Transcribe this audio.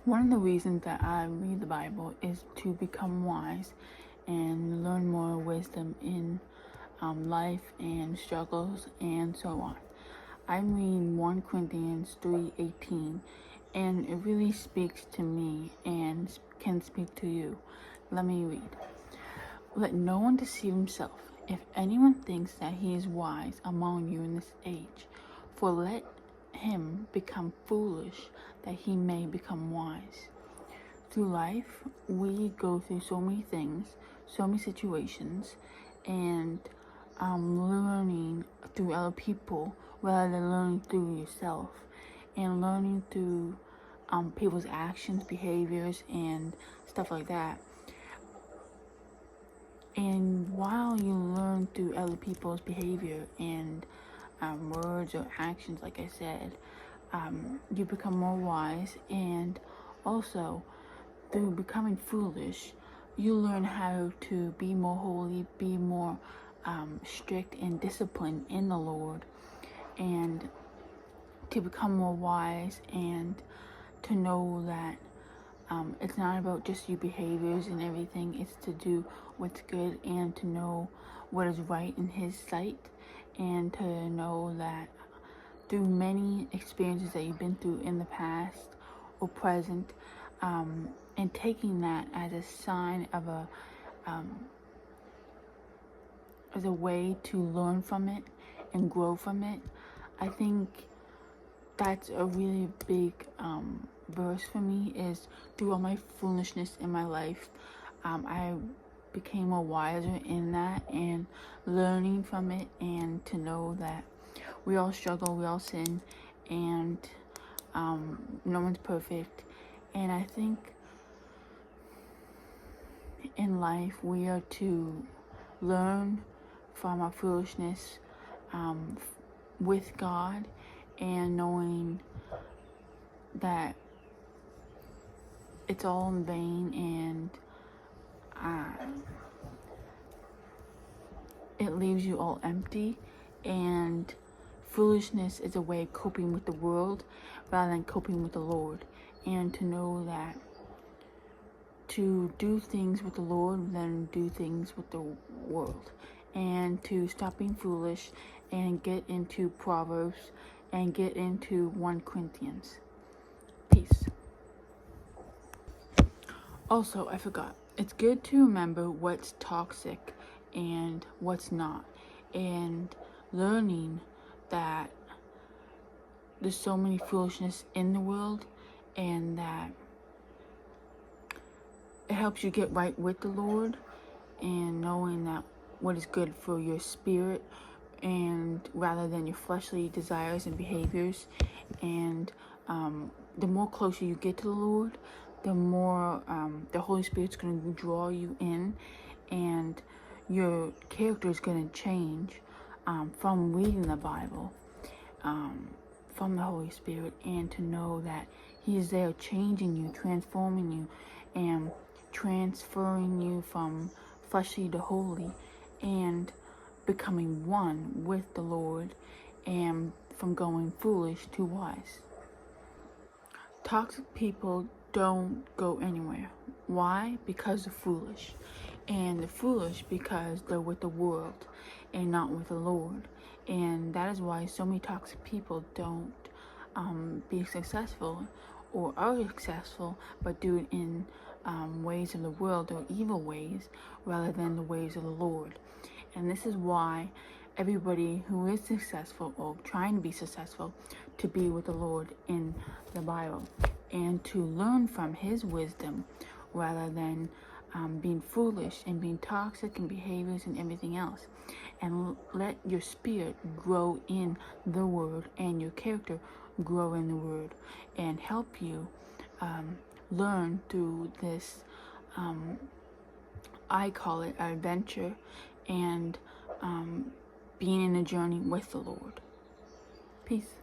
One of the reasons that I read the Bible is to become wise and learn more wisdom in life and struggles and so on. I read 1 Corinthians 3:18, and it really speaks to me and can speak to you. Let me read. Let no one deceive himself. If anyone thinks that he is wise among you in this age, for let him become foolish, that he may become wise. Through life, we go through so many things, so many situations, and learning through other people rather than learning through yourself, and learning through people's actions, behaviors, and stuff like that. And while you learn through other people's behavior and words or actions, like I said, you become more wise. And also, through becoming foolish, you learn how to be more holy, be more strict and disciplined in the Lord, and to become more wise, and to know that it's not about just your behaviors and everything. It's to do what's good and to know what is right in His sight, and to know that through many experiences that you've been through in the past or present, and taking that as a sign of as a way to learn from it and grow from it. I think that's a really big verse for me, is through all my foolishness in my life, I became more wiser in that and learning from it, and to know that we all struggle, we all sin, and no one's perfect. And I think in life we are to learn from our foolishness with God, and knowing that it's all in vain, and it leaves you all empty. And foolishness is a way of coping with the world rather than coping with the Lord. And to know that to do things with the Lord than do things with the world, and to stop being foolish and get into Proverbs and get into 1 Corinthians. Peace. Also, I forgot. It's good to remember what's toxic and what's not, and learning that there's so many foolishness in the world, and that it helps you get right with the Lord, and knowing that what is good for your spirit, and rather than your fleshly desires and behaviors. And the more closer you get to the Lord, the more the Holy Spirit's going to draw you in, and your character is going to change from reading the Bible, from the Holy Spirit, and to know that He is there changing you, transforming you, and transferring you from fleshly to holy, and becoming one with the Lord, and from going foolish to wise. Toxic people don't go anywhere. Why? Because they're foolish. And they're foolish because they're with the world and not with the Lord. And that is why so many toxic people don't be successful, or are successful, but do it in ways of the world, or evil ways, rather than the ways of the Lord. And this is why everybody who is successful, or trying to be successful, to be with the Lord in the Bible, and to learn from His wisdom rather than being foolish and being toxic in behaviors and everything else. And let your spirit grow in the Word, and your character grow in the Word, and help you learn through this, I call it adventure, and being in a journey with the Lord. Peace.